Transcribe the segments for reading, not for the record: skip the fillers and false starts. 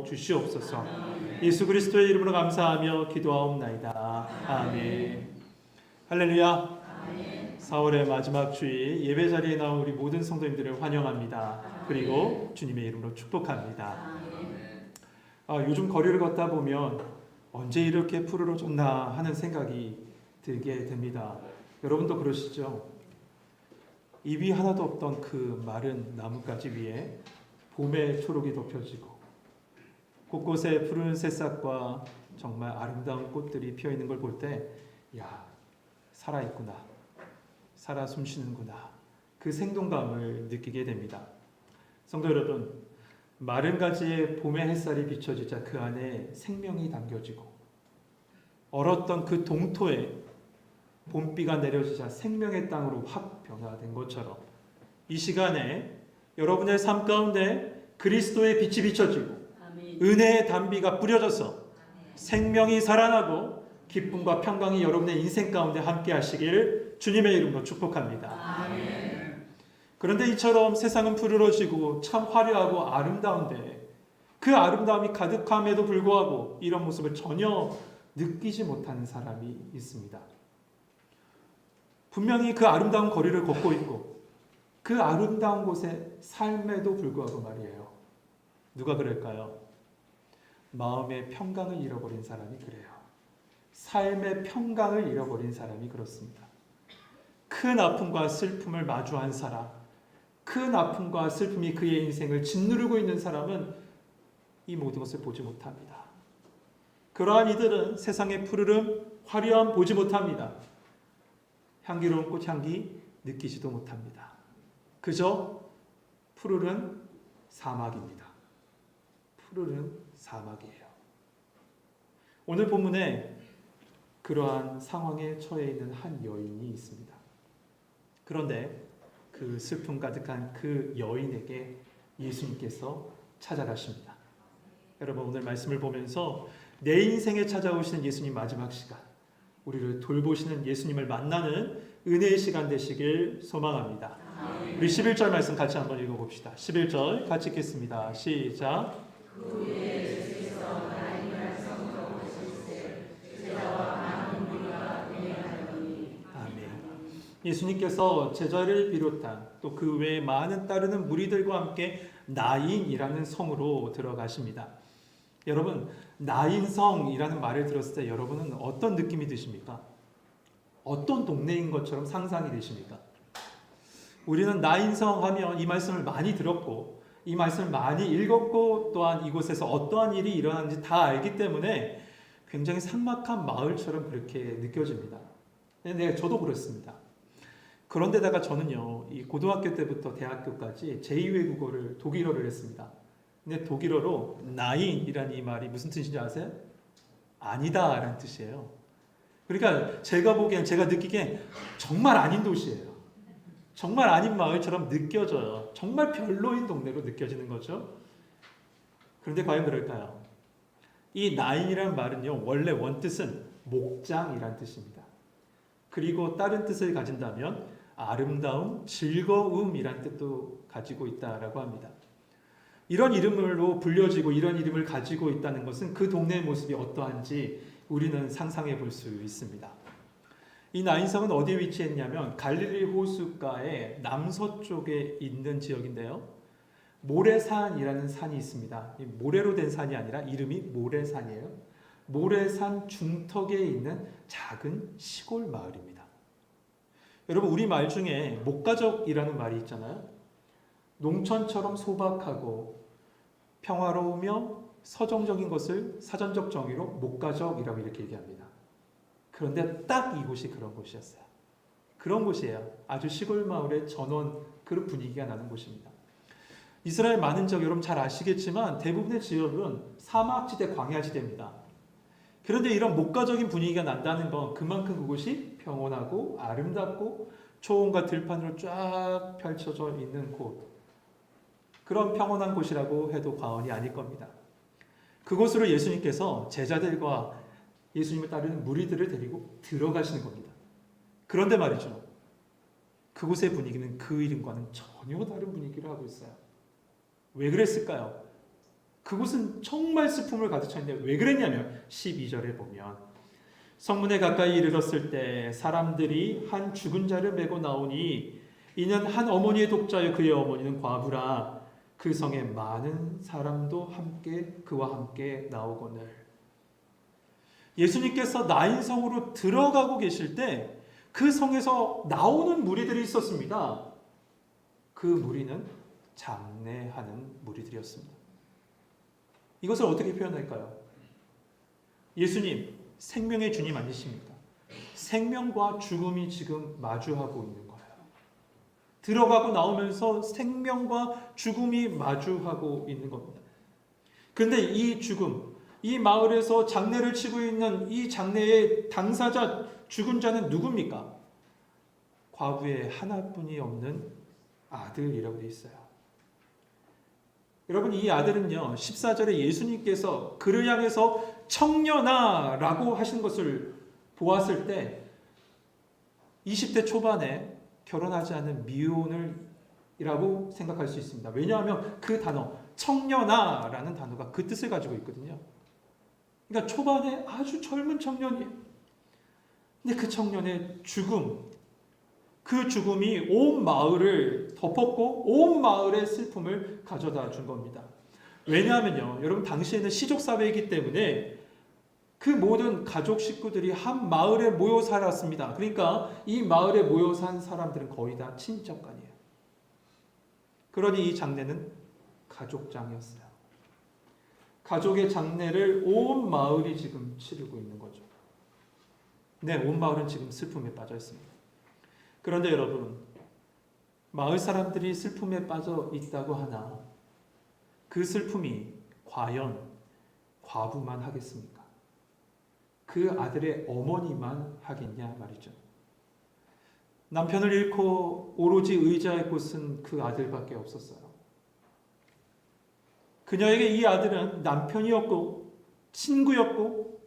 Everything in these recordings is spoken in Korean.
주시옵소서. 예수 그리스도의 이름으로 감사하며 기도하옵나이다. 아멘. 할렐루야. 4월의 마지막 주일 예배 자리에 나온 우리 모든 성도님들을 환영합니다. 그리고 주님의 이름으로 축복합니다. 요즘 거리를 걷다 보면 언제 이렇게 푸르러졌나 하는 생각이 들게 됩니다. 여러분도 그러시죠? 잎이 하나도 없던 그 마른 나뭇가지 위에 봄의 초록이 덮여지고 곳곳에 푸른 새싹과 정말 아름다운 꽃들이 피어 있는 걸 볼 때, 야, 살아있구나, 살아 숨쉬는구나, 그 생동감을 느끼게 됩니다. 성도 여러분, 마른 가지에 봄의 햇살이 비춰지자 그 안에 생명이 담겨지고 얼었던 그 동토에 봄비가 내려지자 생명의 땅으로 확 변화된 것처럼 이 시간에 여러분의 삶 가운데 그리스도의 빛이 비춰지고 은혜의 단비가 뿌려져서 생명이 살아나고 기쁨과 평강이 여러분의 인생 가운데 함께 하시길 주님의 이름으로 축복합니다. 그런데 이처럼 세상은 푸르러지고 참 화려하고 아름다운데 그 아름다움이 가득함에도 불구하고 이런 모습을 전혀 느끼지 못하는 사람이 있습니다. 분명히 그 아름다운 거리를 걷고 있고 그 아름다운 곳에 삶에도 불구하고 말이에요. 누가 그럴까요? 마음의 평강을 잃어버린 사람이 그래요. 삶의 평강을 잃어버린 사람이 그렇습니다. 큰 아픔과 슬픔을 마주한 사람, 큰 아픔과 슬픔이 그의 인생을 짓누르고 있는 사람은 이 모든 것을 보지 못합니다. 그러한 이들은 세상의 푸르름, 화려함 보지 못합니다. 향기로운 꽃향기 느끼지도 못합니다. 그저 푸르른 사막입니다. 푸르른 사막이에요. 오늘 본문에 그러한 상황에 처해 있는 한 여인이 있습니다. 그런데 그 슬픔 가득한 그 여인에게 예수님께서 찾아가십니다. 여러분, 오늘 말씀을 보면서 내 인생에 찾아오시는 예수님 마지막 시간, 우리를 돌보시는 예수님을 만나는 은혜의 시간 되시길 소망합니다. 우리 11절 말씀 같이 한번 읽어봅시다. 11절 같이 읽겠습니다. 시작. 아멘. 예수님께서 제자를 비롯한 또 그 외에 많은 따르는 무리들과 함께 나인이라는 성으로 들어가십니다. 여러분, 나인성이라는 말을 들었을 때 여러분은 어떤 느낌이 드십니까? 어떤 동네인 것처럼 상상이 되십니까? 우리는 나인성 하면 이 말씀을 많이 들었고 이 말씀을 많이 읽었고 또한 이곳에서 어떠한 일이 일어나는지 다 알기 때문에 굉장히 삭막한 마을처럼 그렇게 느껴집니다. 네, 저도 그렇습니다. 그런데다가 저는요, 이 고등학교 때부터 대학교까지 제2외국어를 독일어를 했습니다. 근데 독일어로 나인이라는 이 말이 무슨 뜻인지 아세요? 아니다 라는 뜻이에요. 그러니까 제가 보기엔, 제가 느끼기엔 정말 아닌 도시예요. 정말 아닌 마을처럼 느껴져요. 정말 별로인 동네로 느껴지는 거죠. 그런데 과연 그럴까요? 이 나인이라는 말은요, 원래 원뜻은 목장이란 뜻입니다. 그리고 다른 뜻을 가진다면 아름다움, 즐거움이란 뜻도 가지고 있다라고 합니다. 이런 이름으로 불려지고 이런 이름을 가지고 있다는 것은 그 동네의 모습이 어떠한지 우리는 상상해 볼 수 있습니다. 이 나인성은 어디에 위치했냐면 갈릴리 호숫가의 남서쪽에 있는 지역인데요. 모래산이라는 산이 있습니다. 모래로 된 산이 아니라 이름이 모래산이에요. 모래산 중턱에 있는 작은 시골 마을입니다. 여러분, 우리 말 중에 목가적이라는 말이 있잖아요. 농촌처럼 소박하고 평화로우며 서정적인 것을 사전적 정의로 목가적이라고 이렇게 얘기합니다. 그런데 딱 이곳이 그런 곳이었어요. 그런 곳이에요. 아주 시골 마을의 전원 그런 분위기가 나는 곳입니다. 이스라엘 많은 지역 여러분 잘 아시겠지만 대부분의 지역은 사막지대, 광야지대입니다. 그런데 이런 목가적인 분위기가 난다는 건 그만큼 그곳이 평온하고 아름답고 초원과 들판으로 쫙 펼쳐져 있는 곳, 그런 평온한 곳이라고 해도 과언이 아닐 겁니다. 그곳으로 예수님께서 제자들과 예수님을 따르는 무리들을 데리고 들어가시는 겁니다. 그런데 말이죠, 그곳의 분위기는 그 이름과는 전혀 다른 분위기를 하고 있어요. 왜 그랬을까요? 그곳은 정말 슬픔을 가득 차 있는데 왜 그랬냐면 12절에 보면 성문에 가까이 이르렀을 때 사람들이 한 죽은 자를 메고 나오니 이는 한 어머니의 독자여 그의 어머니는 과부라 그 성에 많은 사람도 함께 그와 함께 나오거늘. 예수님께서 나인 성으로 들어가고 계실 때 그 성에서 나오는 무리들이 있었습니다. 그 무리는 장례하는 무리들이었습니다. 이것을 어떻게 표현할까요? 예수님, 생명의 주님 아니십니까? 생명과 죽음이 지금 마주하고 있는 거예요. 들어가고 나오면서 생명과 죽음이 마주하고 있는 겁니다. 그런데 이 죽음, 이 마을에서 장례를 치고 있는 이 장례의 당사자, 죽은 자는 누굽니까? 과부의 하나뿐이 없는 아들이라고 되어 있어요. 여러분, 이 아들은요, 14절에 예수님께서 그를 향해서 청년아 라고 하신 것을 보았을 때 20대 초반에 결혼하지 않은 미혼이라고 생각할 수 있습니다. 왜냐하면 그 단어 청년아 라는 단어가 그 뜻을 가지고 있거든요. 그러니까 초반에 아주 젊은 청년이에요. 근데 그 청년의 죽음, 그 죽음이 온 마을을 덮었고 온 마을의 슬픔을 가져다 준 겁니다. 왜냐하면요, 여러분 당시에는 시족사회이기 때문에 그 모든 가족 식구들이 한 마을에 모여 살았습니다. 그러니까 이 마을에 모여 산 사람들은 거의 다 친척간이에요. 그러니 이 장례는 가족장이었어요. 가족의 장례를 온 마을이 지금 치르고 있는 거죠. 네, 온 마을은 지금 슬픔에 빠져 있습니다. 그런데 여러분, 마을 사람들이 슬픔에 빠져 있다고 하나 그 슬픔이 과연 과부만 하겠습니까? 그 아들의 어머니만 하겠냐 말이죠. 남편을 잃고 오로지 의지할 곳은 그 아들밖에 없었어요. 그녀에게 이 아들은 남편이었고 친구였고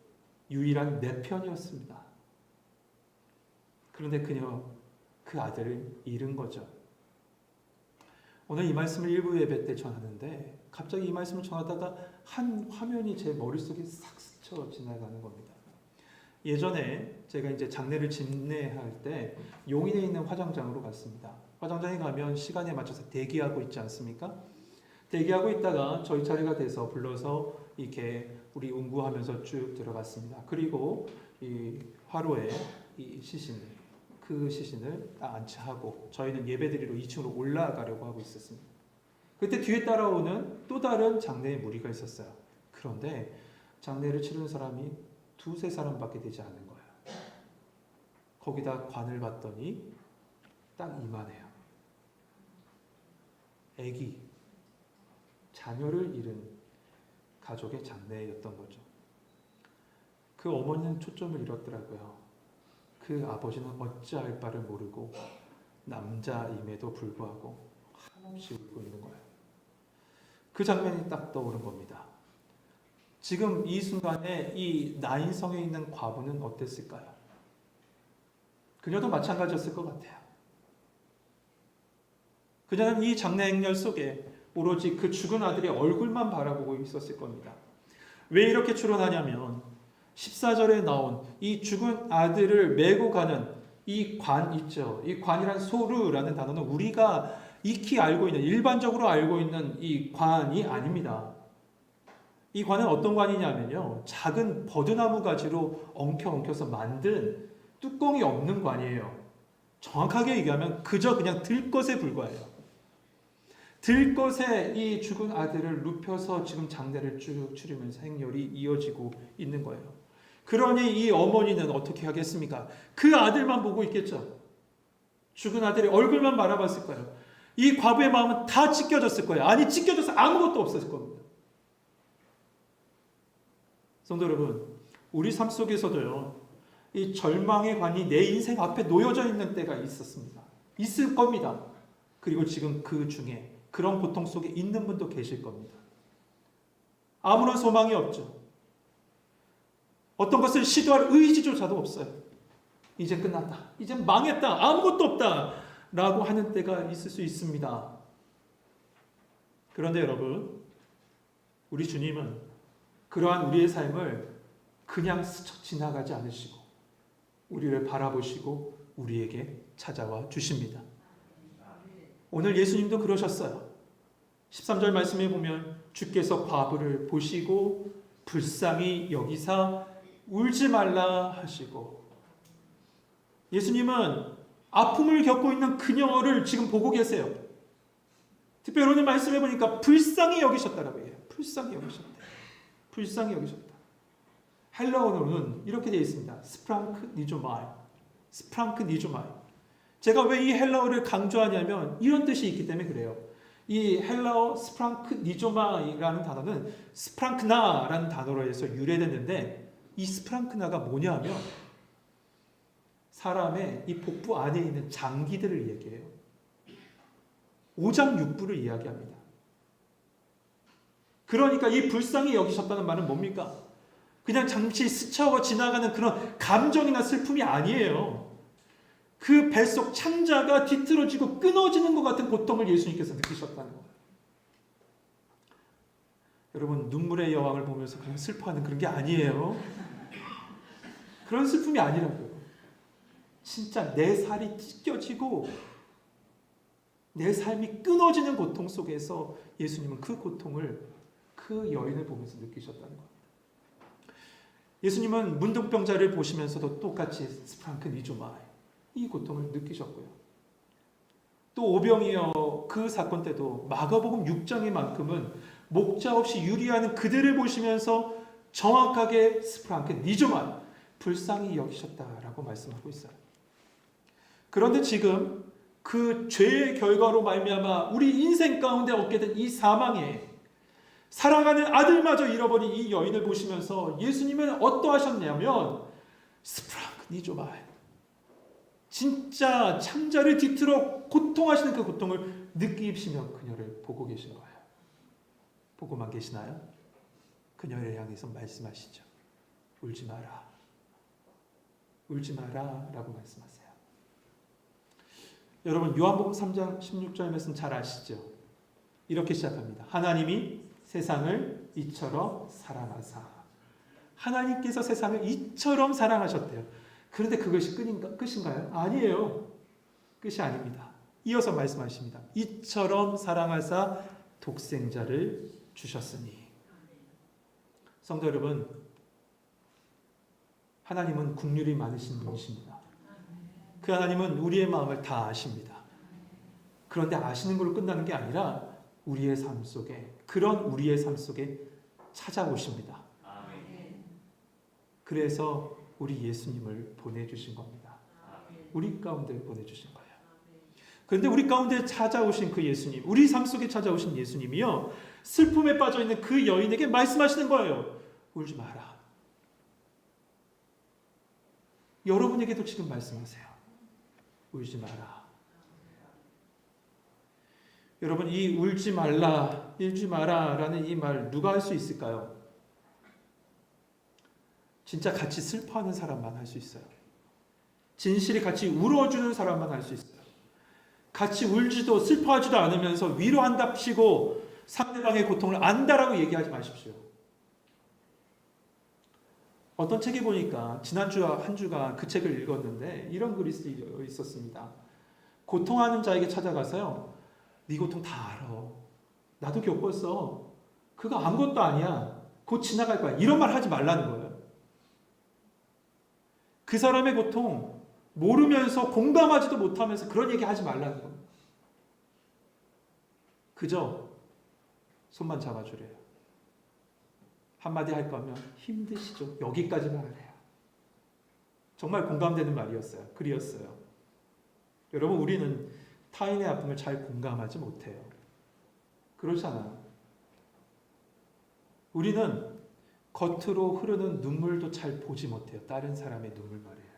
유일한 내 편이었습니다. 그런데 그녀 그 아들을 잃은 거죠. 오늘 이 말씀을 일부 예배 때 전하는데 갑자기 이 말씀을 전하다가 한 화면이 제 머릿속에 싹 스쳐 지나가는 겁니다. 예전에 제가 이제 장례를 진례할 때 용인에 있는 화장장으로 갔습니다. 화장장에 가면 시간에 맞춰서 대기하고 있지 않습니까? 대기하고 있다가 저희 차례가 돼서 불러서 이렇게 우리 운구하면서 쭉 들어갔습니다. 그리고 이 화로에 이 시신을 그 시신을 안치하고 저희는 예배드리러 2층으로 올라가려고 하고 있었습니다. 그때 뒤에 따라오는 또 다른 장례의 무리가 있었어요. 그런데 장례를 치르는 사람이 두세 사람밖에 되지 않는 거예요. 거기다 관을 봤더니 딱 이만해요. 아기, 자녀를 잃은 가족의 장례였던 거죠. 그 어머니는 초점을 잃었더라고요. 그 아버지는 어찌할 바를 모르고 남자임에도 불구하고 한없이 울고 있는 거예요. 그 장면이 딱 떠오른 겁니다. 지금 이 순간에 이 나인성에 있는 과부는 어땠을까요? 그녀도 마찬가지였을 것 같아요. 그녀는 이 장례 행렬 속에 오로지 그 죽은 아들의 얼굴만 바라보고 있었을 겁니다. 왜 이렇게 추론하냐면 14절에 나온 이 죽은 아들을 메고 가는 이 관 있죠. 이 관이란 소르라는 단어는 우리가 익히 알고 있는, 일반적으로 알고 있는 이 관이 아닙니다. 이 관은 어떤 관이냐면요, 작은 버드나무 가지로 엉켜서 만든 뚜껑이 없는 관이에요. 정확하게 얘기하면 그저 그냥 들것에 불과해요. 들것에 이 죽은 아들을 눕혀서 지금 장례를 쭉 치르면서 행렬이 이어지고 있는 거예요. 그러니 이 어머니는 어떻게 하겠습니까? 그 아들만 보고 있겠죠. 죽은 아들의 얼굴만 바라봤을 거예요. 이 과부의 마음은 다 찢겨졌을 거예요. 아니, 찢겨져서 아무것도 없었을 겁니다. 성도 여러분, 우리 삶 속에서도요, 이 절망의 관이 내 인생 앞에 놓여져 있는 때가 있었습니다. 있을 겁니다. 그리고 지금 그 중에 그런 고통 속에 있는 분도 계실 겁니다. 아무런 소망이 없죠. 어떤 것을 시도할 의지조차도 없어요. 이제 끝났다. 이제 망했다. 아무것도 없다. 라고 하는 때가 있을 수 있습니다. 그런데 여러분, 우리 주님은 그러한 우리의 삶을 그냥 스쳐 지나가지 않으시고 우리를 바라보시고 우리에게 찾아와 주십니다. 오늘 예수님도 그러셨어요. 13절 말씀에 보면 주께서 과부를 보시고 불쌍히 여기사 울지 말라 하시고, 예수님은 아픔을 겪고 있는 그녀를 지금 보고 계세요. 특별히 오늘 말씀해 보니까 불쌍히 여기셨다라고 해요. 불쌍히 여기셨다. 불쌍히 여기셨다. 헬라어로는 이렇게 되어 있습니다. 스프랑크 니조마이. 스프랑크 니조마이. 제가 왜 이 헬라어를 강조하냐면 이런 뜻이 있기 때문에 그래요. 이 헬라어 스프랑크 니조마이라는 단어는 스프랑크나라는 단어로 해서 유래됐는데, 이 스프랑크나가 뭐냐 하면 사람의 이 복부 안에 있는 장기들을 얘기해요. 오장육부를 이야기합니다. 그러니까 이 불쌍히 여기셨다는 말은 뭡니까? 그냥 잠시 스쳐 지나가는 그런 감정이나 슬픔이 아니에요. 그 뱃속 창자가 뒤틀어지고 끊어지는 것 같은 고통을 예수님께서 느끼셨다는 거예요. 여러분, 눈물의 여왕을 보면서 그냥 슬퍼하는 그런 게 아니에요. 그런 슬픔이 아니라고요. 진짜 내 살이 찢겨지고 내 삶이 끊어지는 고통 속에서 예수님은 그 고통을 그 여인을 보면서 느끼셨다는 겁니다. 예수님은 문둥병자를 보시면서도 똑같이 스프랑크 니조마이, 이 고통을 느끼셨고요. 또 오병이어 그 사건 때도 마가복음 6장에만큼은 목자 없이 유리하는 그들을 보시면서 정확하게 스프랑크 니조마이, 불쌍히 여기셨다라고 말씀하고 있어요. 그런데 지금 그 죄의 결과로 말미암아 우리 인생 가운데 얻게 된 이 사망에 사랑하는 아들마저 잃어버린 이 여인을 보시면서 예수님은 어떠하셨냐면 스프랑크 니조마이, 진짜 창자를 뒤틀어 고통하시는 그 고통을 느끼시며 그녀를 보고 계신 거예요. 보고만 계시나요? 그녀를 향해서 말씀하시죠. 울지 마라. 울지 마라 라고 말씀하세요. 여러분, 요한복음 3장 16절 말씀 잘 아시죠? 이렇게 시작합니다. 하나님이 세상을 이처럼 사랑하사. 하나님께서 세상을 이처럼 사랑하셨대요. 그런데 그것이 끝인가요? 아니에요. 끝이 아닙니다. 이어서 말씀하십니다. 이처럼 사랑하사 독생자를 주셨으니. 성도 여러분, 하나님은 긍휼이 많으신 분이십니다. 그 하나님은 우리의 마음을 다 아십니다. 그런데 아시는 걸로 끝나는 게 아니라 우리의 삶 속에, 그런 우리의 삶 속에 찾아오십니다. 그래서 우리 예수님을 보내주신 겁니다. 우리 가운데 보내주신 거예요. 그런데 우리 가운데 찾아오신 그 예수님, 우리 삶 속에 찾아오신 예수님이요, 슬픔에 빠져있는 그 여인에게 말씀하시는 거예요. 울지 마라. 여러분에게도 지금 말씀하세요. 울지 마라. 여러분, 이 울지 말라, 울지 마라라는 이 말 누가 할 수 있을까요? 진짜 같이 슬퍼하는 사람만 할 수 있어요. 진실이 같이 울어주는 사람만 할 수 있어요. 같이 울지도 슬퍼하지도 않으면서 위로한답시고 상대방의 고통을 안다라고 얘기하지 마십시오. 어떤 책에 보니까 지난주 한 주간 그 책을 읽었는데 이런 글이 있었습니다. 고통하는 자에게 찾아가서요, 네 고통 다 알아. 나도 겪었어. 그거 아무것도 아니야. 곧 지나갈 거야. 이런 말 하지 말라는 거예요. 그 사람의 고통 모르면서 공감하지도 못하면서 그런 얘기 하지 말라는 거예요. 그저 손만 잡아주래요. 한마디 할 거면 힘드시죠? 여기까지만 하래요. 정말 공감되는 말이었어요. 글이었어요. 여러분, 우리는 타인의 아픔을 잘 공감하지 못해요. 그렇잖아요. 우리는 겉으로 흐르는 눈물도 잘 보지 못해요. 다른 사람의 눈물 말이에요.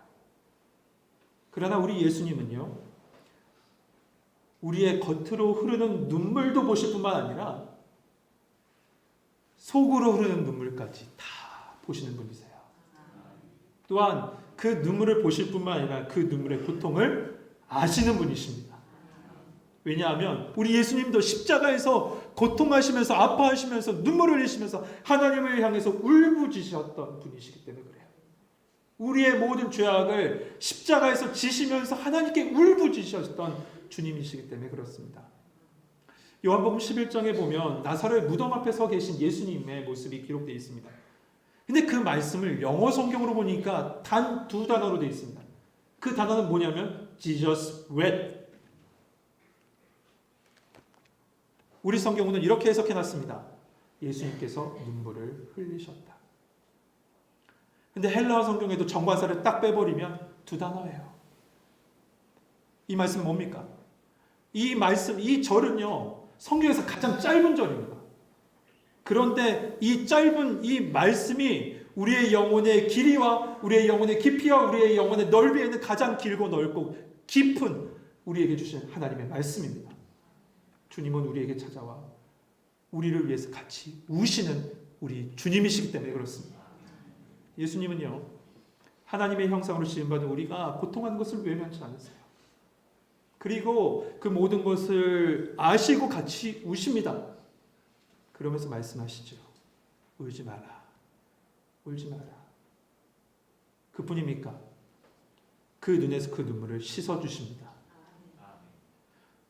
그러나 우리 예수님은요, 우리의 겉으로 흐르는 눈물도 보실 뿐만 아니라 속으로 흐르는 눈물까지 다 보시는 분이세요. 또한 그 눈물을 보실 뿐만 아니라 그 눈물의 고통을 아시는 분이십니다. 왜냐하면 우리 예수님도 십자가에서 고통하시면서 아파하시면서 눈물을 흘리시면서 하나님을 향해서 울부짖으셨던 분이시기 때문에 그래요. 우리의 모든 죄악을 십자가에서 지시면서 하나님께 울부짖으셨던 주님이시기 때문에 그렇습니다. 요한복음 11장에 보면 나사로의 무덤 앞에 서 계신 예수님의 모습이 기록되어 있습니다. 근데 그 말씀을 영어 성경으로 보니까 단 두 단어로 되어 있습니다. 그 단어는 뭐냐면 Jesus wept. 우리 성경은 이렇게 해석해놨습니다. 예수님께서 눈물을 흘리셨다. 근데 헬라어 성경에도 정관사를 딱 빼버리면 두 단어예요. 이 말씀은 뭡니까? 이 말씀, 이 절은요, 성경에서 가장 짧은 절입니다. 그런데 이 짧은 이 말씀이 우리의 영혼의 길이와 우리의 영혼의 깊이와 우리의 영혼의 넓이에는 가장 길고 넓고 깊은 우리에게 주신 하나님의 말씀입니다. 주님은 우리에게 찾아와 우리를 위해서 같이 우시는 우리 주님이시기 때문에 그렇습니다. 예수님은요, 하나님의 형상으로 지음받은 우리가 고통하는 것을 외면치 않으세요. 그리고 그 모든 것을 아시고 같이 우십니다. 그러면서 말씀하시죠. 울지 마라. 울지 마라. 그뿐입니까? 그 눈에서 그 눈물을 씻어주십니다.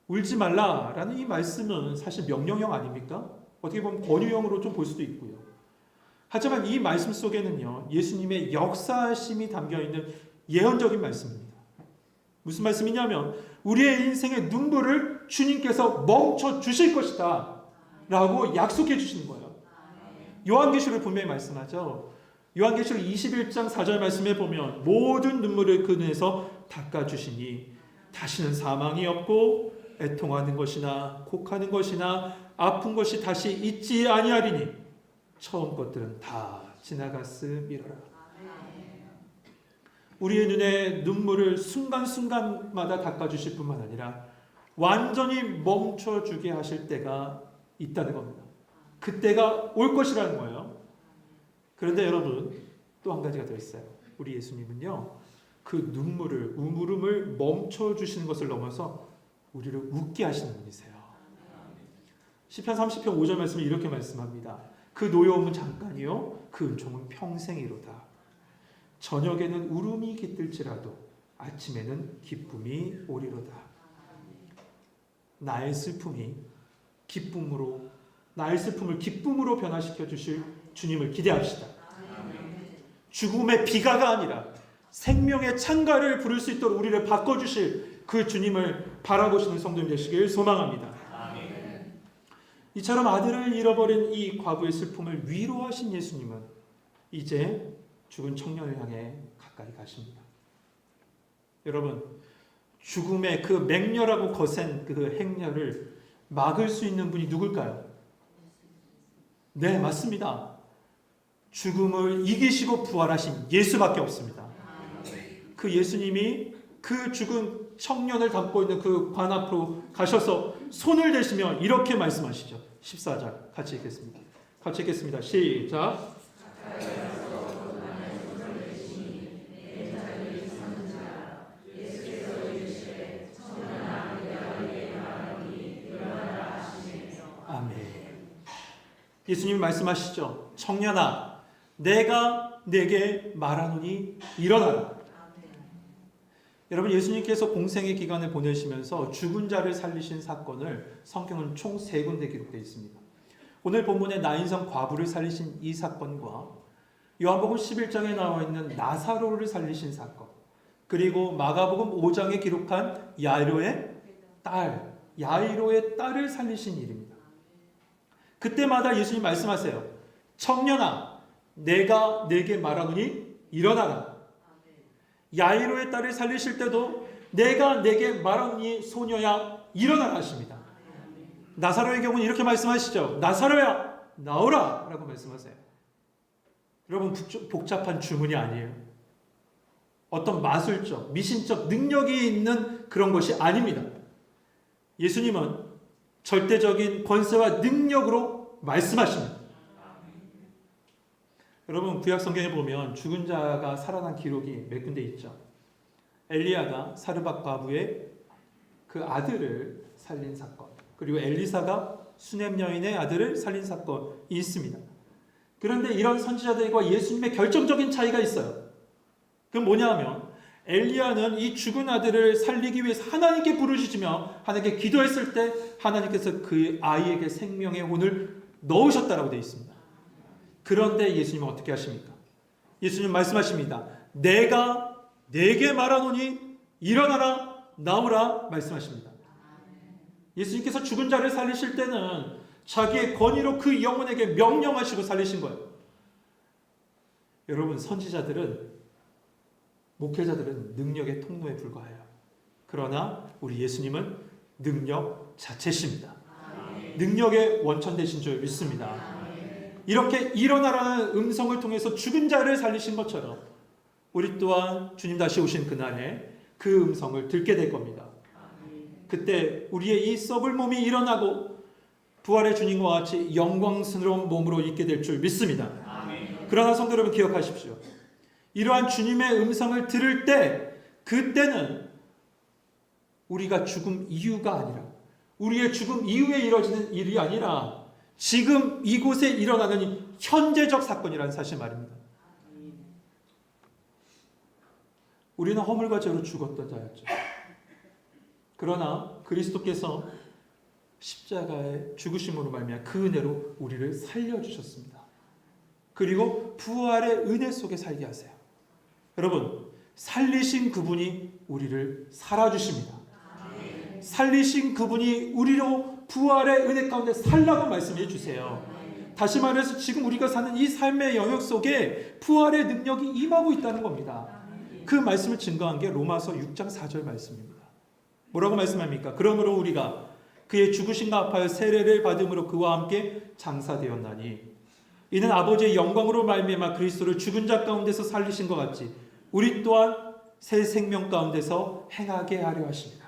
울지 말라라는 이 말씀은 사실 명령형 아닙니까? 어떻게 보면 권유형으로 좀 볼 수도 있고요. 하지만 이 말씀 속에는요, 예수님의 역사심이 담겨있는 예언적인 말씀입니다. 무슨 말씀이냐면 우리의 인생의 눈물을 주님께서 멈춰 주실 것이다 라고 약속해 주시는 거예요. 요한계시록 분명히 말씀하죠. 요한계시록 21장 4절 말씀에 보면 모든 눈물을 그 눈에서 닦아주시니 다시는 사망이 없고 애통하는 것이나 곡하는 것이나 아픈 것이 다시 있지 아니하리니 처음 것들은 다 지나갔음이로라. 우리의 눈에 눈물을 순간순간마다 닦아주실 뿐만 아니라 완전히 멈춰주게 하실 때가 있다는 겁니다. 그때가 올 것이라는 거예요. 그런데 여러분, 또 한 가지가 더 있어요. 우리 예수님은요, 그 눈물을, 울음을 멈춰주시는 것을 넘어서 우리를 웃게 하시는 분이세요. 시편 30편 5절 말씀을 이렇게 말씀합니다. 그 노여움은 잠깐이요, 그 은총은 평생이로다. 저녁에는 울음이 깃들지라도 아침에는 기쁨이 오리로다. 나의 슬픔이 기쁨으로, 나의 슬픔을 기쁨으로 변화시켜 주실 주님을 기대합시다. 죽음의 비가가 아니라 생명의 찬가를 부를 수 있도록 우리를 바꿔주실 그 주님을 바라보시는 성도님 되시길 소망합니다. 이처럼 아들을 잃어버린 이 과부의 슬픔을 위로하신 예수님은 이제 죽은 청년을 향해 가까이 가십니다. 여러분, 죽음의 그 맹렬하고 거센 그 행렬을 막을 수 있는 분이 누굴까요? 네, 맞습니다. 죽음을 이기시고 부활하신 예수밖에 없습니다. 그 예수님이 그 죽은 청년을 담고 있는 그 관 앞으로 가셔서 손을 대시며 이렇게 말씀하시죠. 14절 같이 읽겠습니다. 같이 읽겠습니다. 시작. 예수님이 말씀하시죠. 청년아, 내가 내게 말하노니 일어나라. 여러분, 예수님께서 공생의 기간을 보내시면서 죽은 자를 살리신 사건을 성경은 총 3군데 기록되어 있습니다. 오늘 본문의 나인성 과부를 살리신 이 사건과 요한복음 11장에 나와 있는 나사로를 살리신 사건, 그리고 마가복음 5장에 기록한 야이로의 딸을 살리신 일입니다. 그때마다 예수님 말씀하세요. 청년아, 내가 내게 말하노니 일어나라. 야이로의 딸을 살리실 때도 내가 내게 말하노니 소녀야 일어나라 하십니다. 나사로의 경우는 이렇게 말씀하시죠. 나사로야 나오라 라고 말씀하세요. 여러분, 복잡한 주문이 아니에요. 어떤 마술적, 미신적 능력이 있는 그런 것이 아닙니다. 예수님은 절대적인 권세와 능력으로 말씀하십니다. 여러분, 구약 성경에 보면 죽은 자가 살아난 기록이 몇 군데 있죠. 엘리야가 사르밧 과부의 그 아들을 살린 사건, 그리고 엘리사가 수넴 여인의 아들을 살린 사건이 있습니다. 그런데 이런 선지자들과 예수님의 결정적인 차이가 있어요. 그건 뭐냐 하면 엘리야는 이 죽은 아들을 살리기 위해서 하나님께 부르짖으며 하나님께 기도했을 때 하나님께서 그 아이에게 생명의 혼을 넣으셨다라고 되어 있습니다. 그런데 예수님은 어떻게 하십니까? 예수님 말씀하십니다. 내가 네게 말하노니 일어나라 나오라 말씀하십니다. 예수님께서 죽은 자를 살리실 때는 자기의 권위로 그 영혼에게 명령하시고 살리신 거예요. 여러분, 선지자들은, 목회자들은 능력의 통로에 불과해요. 그러나 우리 예수님은 능력 자체십니다. 능력의 원천 되신 줄 믿습니다. 이렇게 일어나라는 음성을 통해서 죽은 자를 살리신 것처럼 우리 또한 주님 다시 오신 그날에 그 음성을 듣게 될 겁니다. 그때 우리의 이 썩을 몸이 일어나고 부활의 주님과 같이 영광스러운 몸으로 있게 될 줄 믿습니다. 그러나 성도 여러분 기억하십시오. 이러한 주님의 음성을 들을 때 그때는 우리가 죽음 이유가 아니라 우리의 죽음 이후에 이루어지는 일이 아니라 지금 이곳에 일어나는 현재적 사건이라는 사실 말입니다. 우리는 허물과 죄로 죽었던 자였죠. 그러나 그리스도께서 십자가의 죽으심으로 말미암아 그 은혜로 우리를 살려주셨습니다. 그리고 부활의 은혜 속에 살게 하세요. 여러분, 살리신 그분이 우리를 살아주십니다. 살리신 그분이 우리로 부활의 은혜 가운데 살라고 말씀해 주세요. 다시 말해서 지금 우리가 사는 이 삶의 영역 속에 부활의 능력이 임하고 있다는 겁니다. 그 말씀을 증거한 게 로마서 6장 4절 말씀입니다. 뭐라고 말씀합니까? 그러므로 우리가 그의 죽으심과 합하여 세례를 받음으로 그와 함께 장사되었나니 이는 아버지의 영광으로 말미암아 그리스도를 죽은 자 가운데서 살리신 것 같이 우리 또한 새 생명 가운데서 행하게 하려 하십니다.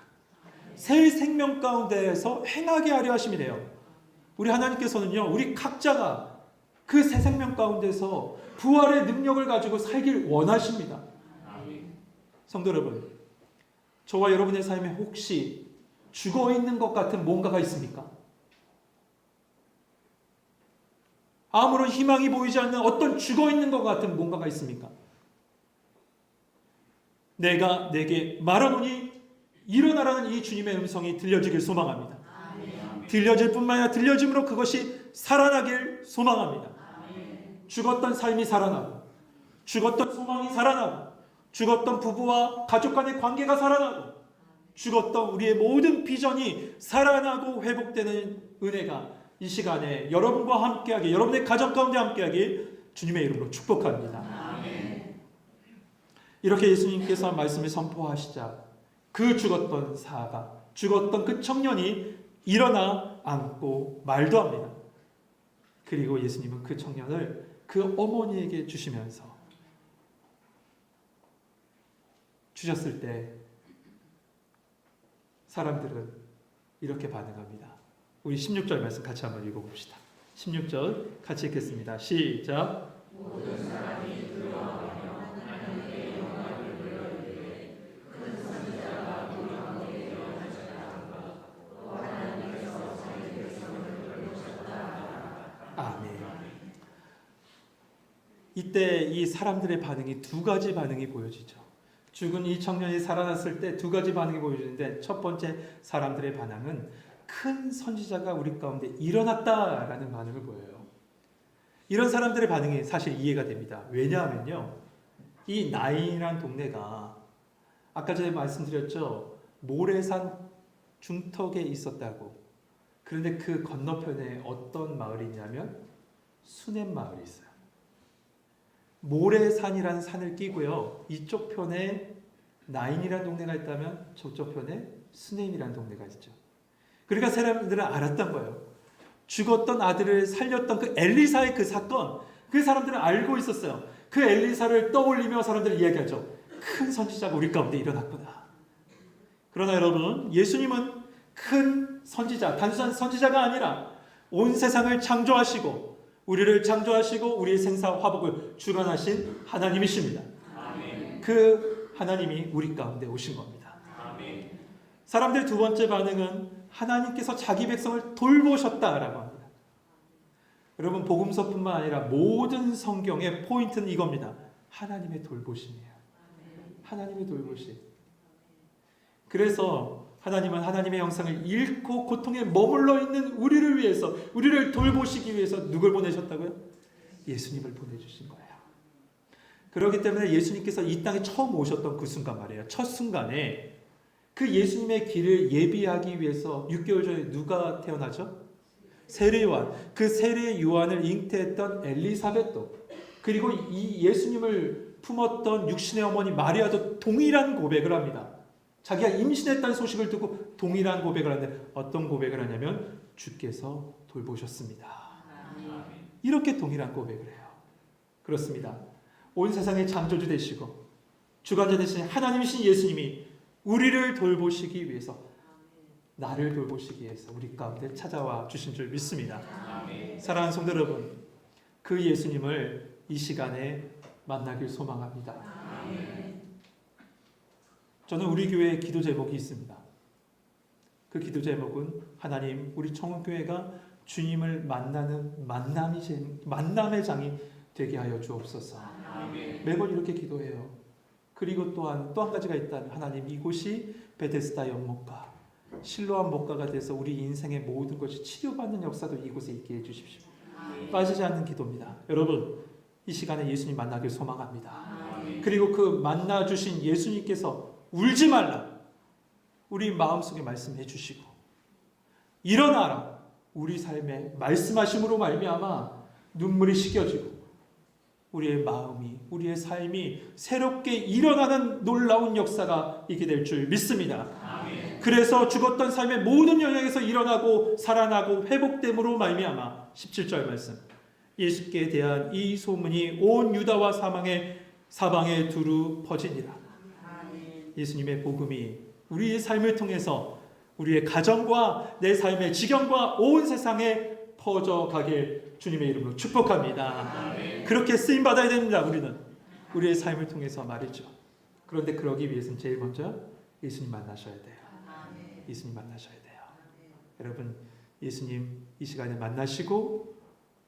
새 생명 가운데에서 행하게 하려 하심이래요. 우리 하나님께서는요, 우리 각자가 그 새 생명 가운데서 부활의 능력을 가지고 살길 원하십니다. 성도 여러분, 저와 여러분의 삶에 혹시 죽어 있는 것 같은 뭔가가 있습니까? 아무런 희망이 보이지 않는 어떤 죽어 있는 것 같은 뭔가가 있습니까? 내가 내게 말하노니 일어나라는 이 주님의 음성이 들려지길 소망합니다. 들려질 뿐만 아니라 들려짐으로 그것이 살아나길 소망합니다. 죽었던 삶이 살아나고 죽었던 소망이 살아나고 죽었던 부부와 가족 간의 관계가 살아나고 죽었던 우리의 모든 비전이 살아나고 회복되는 은혜가 이 시간에 여러분과 함께하게, 여러분의 가정 가운데 함께하게 주님의 이름으로 축복합니다. 이렇게 예수님께서 말씀을 선포하시자 그 죽었던 사가, 죽었던 그 청년이 일어나 앉고 말도 합니다. 그리고 예수님은 그 청년을 그 어머니에게 주셨을 때 사람들은 이렇게 반응합니다. 우리 16절 말씀 같이 한번 읽어봅시다. 16절 같이 읽겠습니다. 시작. 모든 사람이 두려워하며 하나님께 영광을 돌려드리되 큰 선지자가 우리 가운데 일어나셨다. 또 하나님께서 자기 백성을 돌보셨다. 아멘. 이때 이 사람들의 반응이 두 가지 반응이 보여지죠. 죽은 이 청년이 살아났을 때 두 가지 반응이 보여지는데 첫 번째 사람들의 반응은 큰 선지자가 우리 가운데 일어났다라는 반응을 보여요. 이런 사람들의 반응이 사실 이해가 됩니다. 왜냐하면요, 이 나인이라는 동네가 아까 전에 말씀드렸죠. 모래산 중턱에 있었다고. 그런데 그 건너편에 어떤 마을이 있냐면 수넴 마을이 있어요. 모래산이라는 산을 끼고요. 이쪽 편에 나인이라는 동네가 있다면 저쪽 편에 수넴이라는 동네가 있죠. 그러니까 사람들은 알았던 거예요. 죽었던 아들을 살렸던 그 엘리사의 그 사건, 그 사람들은 알고 있었어요. 그 엘리사를 떠올리며 사람들은 이야기하죠. 큰 선지자가 우리 가운데 일어났구나. 그러나 여러분, 예수님은 큰 선지자, 단순한 선지자가 아니라 온 세상을 창조하시고 우리를 창조하시고 우리의 생사 화복을 주관하신 하나님이십니다. 아멘. 그 하나님이 우리 가운데 오신 겁니다. 아멘. 사람들의 두 번째 반응은 하나님께서 자기 백성을 돌보셨다라고 합니다. 여러분, 복음서뿐만 아니라 모든 성경의 포인트는 이겁니다. 하나님의 돌보심이에요. 하나님의 돌보심. 그래서 하나님은 하나님의 형상을 잃고 고통에 머물러 있는 우리를 위해서, 우리를 돌보시기 위해서 누굴 보내셨다고요? 예수님을 보내주신 거예요. 그렇기 때문에 예수님께서 이 땅에 처음 오셨던 그 순간 말이에요. 첫 순간에 그 예수님의 길을 예비하기 위해서 6개월 전에 누가 태어나죠? 세례요한. 그 세례 요한을 잉태했던 엘리사벳도, 그리고 이 예수님을 품었던 육신의 어머니 마리아도 동일한 고백을 합니다. 자기가 임신했다는 소식을 듣고 동일한 고백을 하는데, 어떤 고백을 하냐면 주께서 돌보셨습니다. 이렇게 동일한 고백을 해요. 그렇습니다. 온 세상의 창조주 되시고 주관자 되신 하나님이신 예수님이 우리를 돌보시기 위해서, 나를 돌보시기 위해서 우리 가운데 찾아와 주신 줄 믿습니다. 사랑하는 성도 여러분, 그 예수님을 이 시간에 만나길 소망합니다. 저는 우리 교회에 기도 제목이 있습니다. 그 기도 제목은 하나님, 우리 청운교회가 주님을 만나는 만남의 장이 되게 하여 주옵소서. 매번 이렇게 기도해요. 그리고 또한 또 한 가지가 있다면, 하나님, 이곳이 베데스다 연못가, 실로암 목가가 돼서 우리 인생의 모든 것이 치료받는 역사도 이곳에 있게 해주십시오. 빠지지 않는 기도입니다. 여러분, 이 시간에 예수님 만나길 소망합니다. 그리고 그 만나주신 예수님께서 울지 말라, 우리 마음속에 말씀해 주시고, 일어나라, 우리 삶에 말씀하심으로 말미암아 눈물이 씻겨지고 우리의 마음이, 우리의 삶이 새롭게 일어나는 놀라운 역사가 있게 될 줄 믿습니다. 그래서 죽었던 삶의 모든 영역에서 일어나고 살아나고 회복됨으로 말미암아 17절 말씀, 예수께 대한 이 소문이 온 유다와 사방에 두루 퍼지니라. 예수님의 복음이 우리의 삶을 통해서 우리의 가정과 내 삶의 지경과 온 세상에 퍼져가길 주님의 이름으로 축복합니다. 그렇게 쓰임받아야 됩니다. 우리의 삶을 통해서 말이죠. 그런데 그러기 위해서는 제일 먼저 예수님 만나셔야 돼요. 예수님 만나셔야 돼요. 여러분, 예수님 이 시간에 만나시고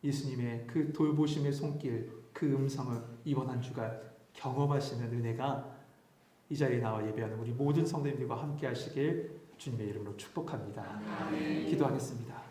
예수님의 그 돌보심의 손길, 그 음성을 이번 한 주간 경험하시는 은혜가 이 자리에 나와 예배하는 우리 모든 성도님들과 함께 하시길 주님의 이름으로 축복합니다. 기도하겠습니다.